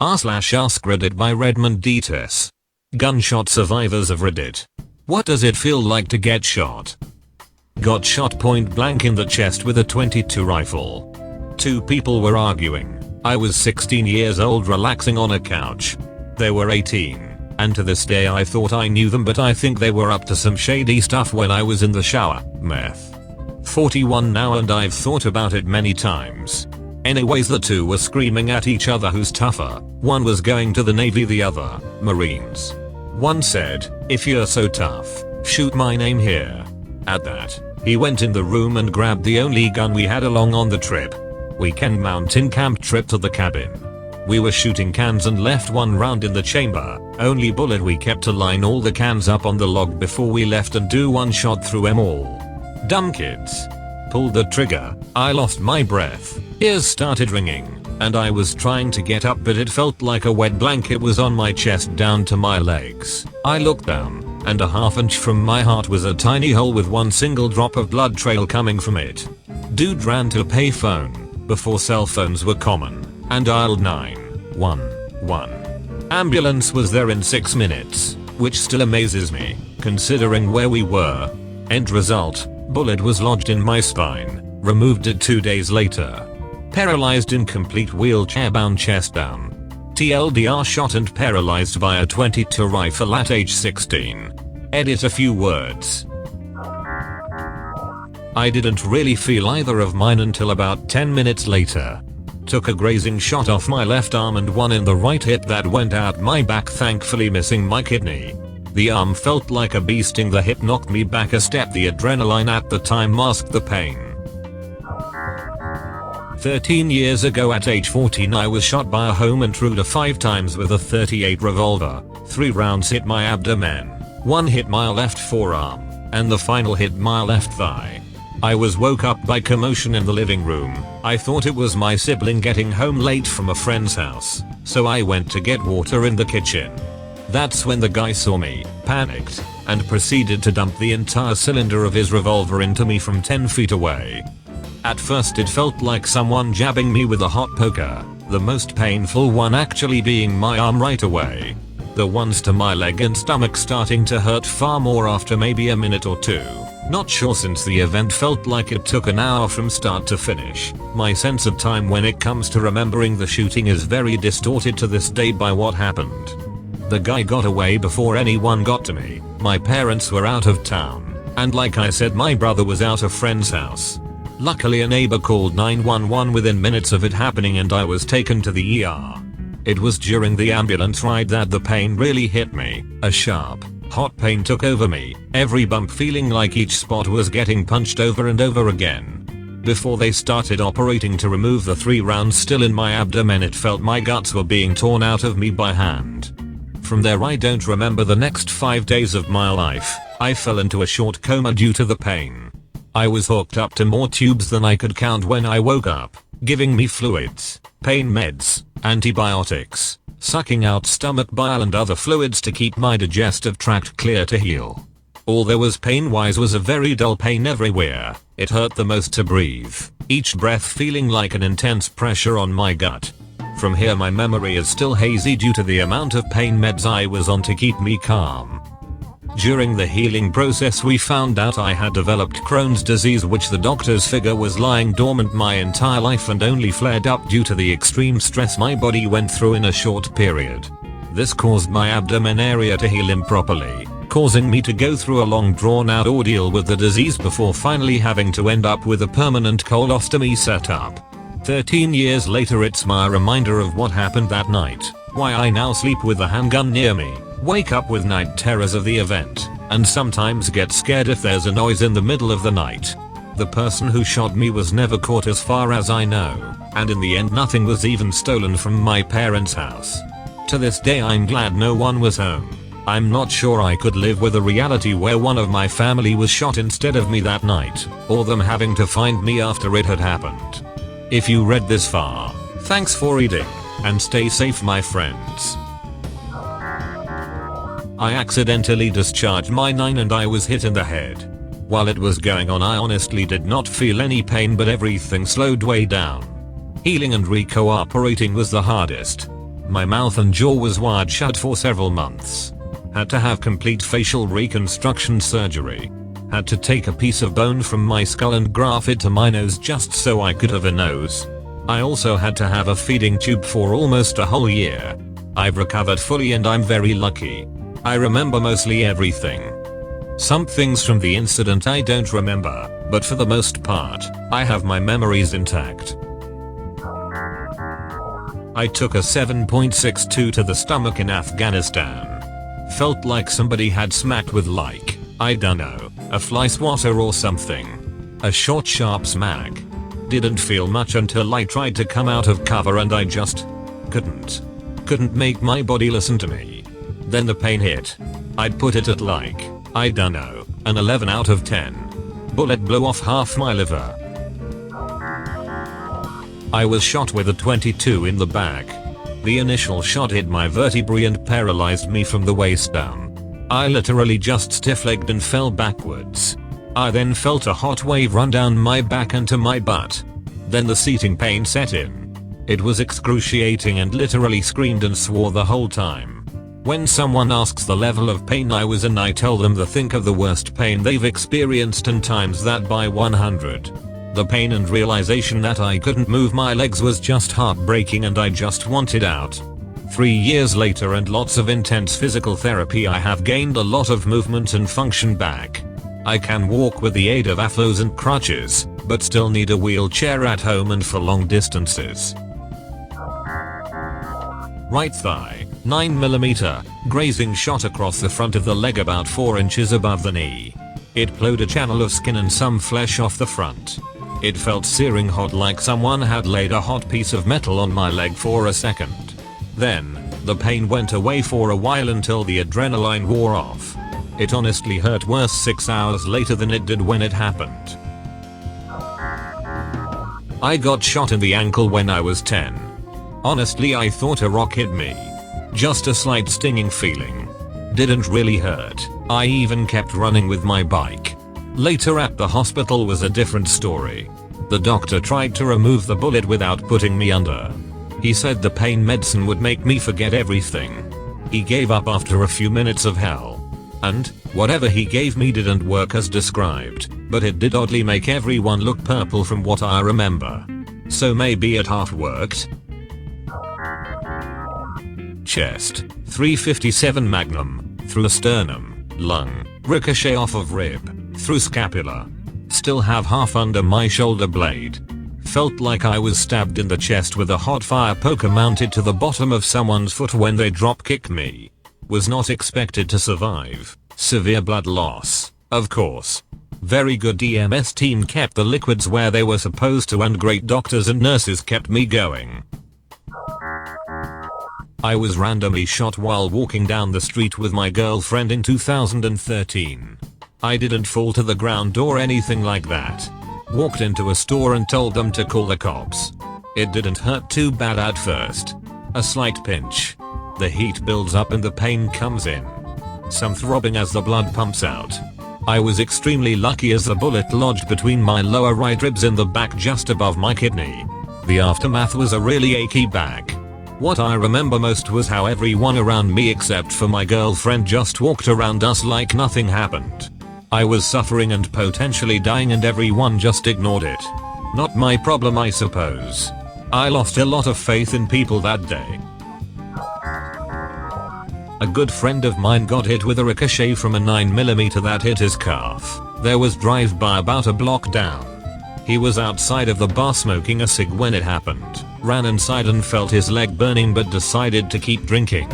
r/AskReddit by Redmond Dts. Gunshot survivors of Reddit. What does it feel like to get shot? Got shot point blank in the chest with a .22 rifle. Two people were arguing. I was 16 years old relaxing on a couch. They were 18. And to this day I thought I knew them, but I think they were up to some shady stuff when I was in the shower. Meth. 41 now and I've thought about it many times. Anyways, the two were screaming at each other who's tougher. One was going to the Navy, the other, Marines. One said, "If you're so tough, shoot my name here." At that, he went in the room and grabbed the only gun we had along on the trip. Weekend mountain camp trip to the cabin. We were shooting cans and left one round in the chamber, only bullet we kept to line all the cans up on the log before we left and do one shot through them all. Dumb kids. Pulled the trigger, I lost my breath, ears started ringing, and I was trying to get up but it felt like a wet blanket was on my chest down to my legs. I looked down, and a half-inch from my heart was a tiny hole with one single drop of blood trail coming from it. Dude ran to a payphone, before cell phones were common, and dialed 911. Ambulance was there in 6 minutes, which still amazes me, considering where we were. End result, bullet was lodged in my spine, removed it 2 days later. Paralyzed, incomplete, wheelchair bound, chest down. TLDR, shot and paralyzed by a .22 rifle at age 16. Edit a few words. I didn't really feel either of mine until about 10 minutes later. Took a grazing shot off my left arm and one in the right hip that went out my back, thankfully missing my kidney. The arm felt like a bee sting, the hip knocked me back a step, the adrenaline at the time masked the pain. 13 years ago at age 14 I was shot by a home intruder 5 times with a .38 revolver. 3 rounds hit my abdomen, 1 hit my left forearm, and the final hit my left thigh. I was woke up by commotion in the living room. I thought it was my sibling getting home late from a friend's house, so I went to get water in the kitchen. That's when the guy saw me, panicked, and proceeded to dump the entire cylinder of his revolver into me from 10 feet away. At first it felt like someone jabbing me with a hot poker, the most painful one actually being my arm right away. The ones to my leg and stomach starting to hurt far more after maybe a minute or two. Not sure, since the event felt like it took an hour from start to finish. My sense of time when it comes to remembering the shooting is very distorted to this day by what happened. The guy got away before anyone got to me. My parents were out of town, and like I said, my brother was out of friend's house. Luckily a neighbor called 911 within minutes of it happening and I was taken to the ER. It was during the ambulance ride that the pain really hit me. A sharp, hot pain took over me, every bump feeling like each spot was getting punched over and over again. Before they started operating to remove the 3 rounds still in my abdomen, it felt my guts were being torn out of me by hand. From there I don't remember the next 5 days of my life. I fell into a short coma due to the pain. I was hooked up to more tubes than I could count when I woke up, giving me fluids, pain meds, antibiotics, sucking out stomach bile and other fluids to keep my digestive tract clear to heal. All there was pain-wise was a very dull pain everywhere. It hurt the most to breathe, each breath feeling like an intense pressure on my gut. From here my memory is still hazy due to the amount of pain meds I was on to keep me calm. During the healing process we found out I had developed Crohn's disease, which the doctors figure was lying dormant my entire life and only flared up due to the extreme stress my body went through in a short period. This caused my abdomen area to heal improperly, causing me to go through a long drawn out ordeal with the disease before finally having to end up with a permanent colostomy setup. 13 years later it's my reminder of what happened that night, why I now sleep with a handgun near me, wake up with night terrors of the event, and sometimes get scared if there's a noise in the middle of the night. The person who shot me was never caught as far as I know, and in the end nothing was even stolen from my parents' house. To this day I'm glad no one was home. I'm not sure I could live with a reality where one of my family was shot instead of me that night, or them having to find me after it had happened. If you read this far, thanks for reading, and stay safe my friends. I accidentally discharged my 9 and I was hit in the head. While it was going on I honestly did not feel any pain, but everything slowed way down. Healing and re-cooperating was the hardest. My mouth and jaw was wired shut for several months. Had to have complete facial reconstruction surgery. Had to take a piece of bone from my skull and graft it to my nose just so I could have a nose. I also had to have a feeding tube for almost a whole year. I've recovered fully and I'm very lucky. I remember mostly everything. Some things from the incident I don't remember, but for the most part, I have my memories intact. I took a 7.62 to the stomach in Afghanistan. Felt like somebody had smacked with like, I dunno, a fly swatter or something. A short sharp smack. Didn't feel much until I tried to come out of cover and I just couldn't make my body listen to me. Then the pain hit. I'd put it at like, I dunno, an 11 out of 10. Bullet blew off half my liver. I was shot with a .22 in the back. The initial shot hit my vertebrae and paralyzed me from the waist down. I literally just stiff-legged and fell backwards. I then felt a hot wave run down my back and to my butt. Then the seating pain set in. It was excruciating and literally screamed and swore the whole time. When someone asks the level of pain I was in, I tell them to think of the worst pain they've experienced and times that by 100. The pain and realization that I couldn't move my legs was just heartbreaking and I just wanted out. 3 years later and lots of intense physical therapy, I have gained a lot of movement and function back. I can walk with the aid of AFOs and crutches, but still need a wheelchair at home and for long distances. Right thigh, 9mm, grazing shot across the front of the leg about 4 inches above the knee. It plowed a channel of skin and some flesh off the front. It felt searing hot, like someone had laid a hot piece of metal on my leg for a second. Then, the pain went away for a while until the adrenaline wore off. It honestly hurt worse 6 hours later than it did when it happened. I got shot in the ankle when I was 10. Honestly, I thought a rock hit me. Just a slight stinging feeling. Didn't really hurt. I even kept running with my bike. Later at the hospital was a different story. The doctor tried to remove the bullet without putting me under. He said the pain medicine would make me forget everything. He gave up after a few minutes of hell. And, whatever he gave me didn't work as described, but it did oddly make everyone look purple from what I remember. So maybe it half worked? Chest, 357 Magnum, through sternum, lung, ricochet off of rib, through scapula. Still have half under my shoulder blade. Felt like I was stabbed in the chest with a hot fire poker mounted to the bottom of someone's foot when they drop kick me. Was not expected to survive. Severe blood loss, of course. Very good EMS team kept the liquids where they were supposed to and great doctors and nurses kept me going. I was randomly shot while walking down the street with my girlfriend in 2013. I didn't fall to the ground or anything like that. Walked into a store and told them to call the cops. It didn't hurt too bad at first. A slight pinch. The heat builds up and the pain comes in. Some throbbing as the blood pumps out. I was extremely lucky as the bullet lodged between my lower right ribs in the back just above my kidney. The aftermath was a really achy back. What I remember most was how everyone around me except for my girlfriend just walked around us like nothing happened. I was suffering and potentially dying and everyone just ignored it. Not my problem, I suppose. I lost a lot of faith in people that day. A good friend of mine got hit with a ricochet from a 9mm that hit his calf. There was drive-by about a block down. He was outside of the bar smoking a cig when it happened. Ran inside and felt his leg burning but decided to keep drinking.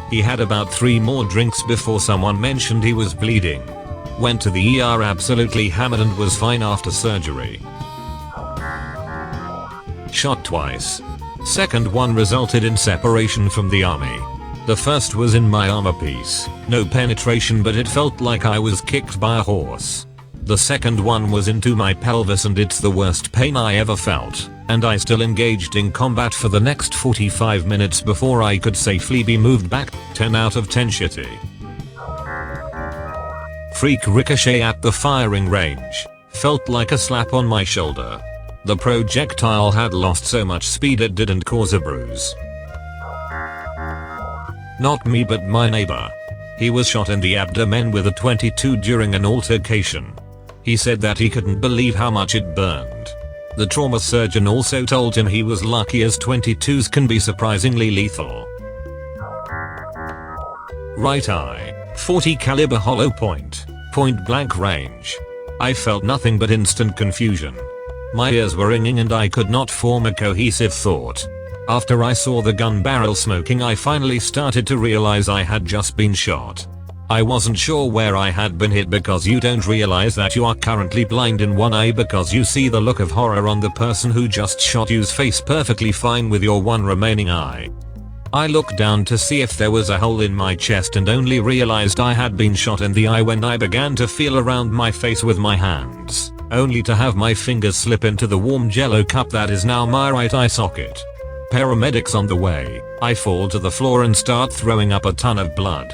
He had about 3 more drinks before someone mentioned he was bleeding. Went to the ER absolutely hammered and was fine after surgery. Shot twice. Second one resulted in separation from the army. The first was in my armor piece. No penetration, but it felt like I was kicked by a horse. The second one was into my pelvis and it's the worst pain I ever felt, and I still engaged in combat for the next 45 minutes before I could safely be moved back. 10 out of 10 shitty. Freak ricochet at the firing range. Felt like a slap on my shoulder. The projectile had lost so much speed it didn't cause a bruise. Not me, but my neighbor. He was shot in the abdomen with a .22 during an altercation. He said that he couldn't believe how much it burned. The trauma surgeon also told him he was lucky as .22s can be surprisingly lethal. Right eye, 40 caliber hollow point blank range. I felt nothing but instant confusion. My ears were ringing and I could not form a cohesive thought. After I saw the gun barrel smoking, I finally started to realize I had just been shot. I wasn't sure where I had been hit because you don't realize that you are currently blind in one eye because you see the look of horror on the person who just shot you's face perfectly fine with your one remaining eye. I looked down to see if there was a hole in my chest and only realized I had been shot in the eye when I began to feel around my face with my hands, only to have my fingers slip into the warm jello cup that is now my right eye socket. Paramedics on the way, I fall to the floor and start throwing up a ton of blood.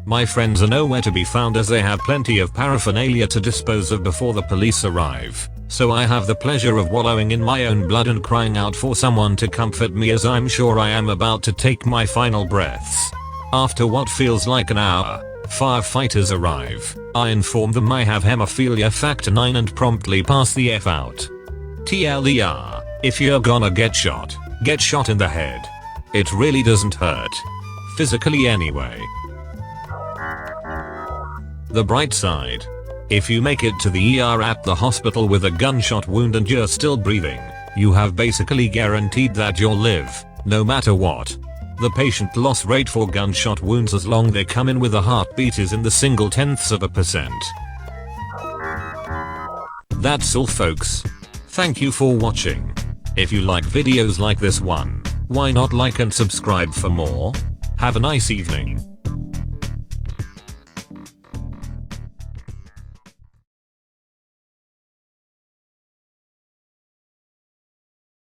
My friends are nowhere to be found as they have plenty of paraphernalia to dispose of before the police arrive, so I have the pleasure of wallowing in my own blood and crying out for someone to comfort me as I'm sure I am about to take my final breaths. After what feels like an hour, firefighters arrive. I inform them I have hemophilia factor 9 and promptly pass the F out. TLDR, if you're gonna get shot in the head. It really doesn't hurt. Physically anyway. The bright side. If you make it to the ER at the hospital with a gunshot wound and you're still breathing, you have basically guaranteed that you'll live, no matter what. The patient loss rate for gunshot wounds as long they come in with a heartbeat is in the single tenths of a %. That's all folks. Thank you for watching. If you like videos like this one, why not like and subscribe for more? Have a nice evening.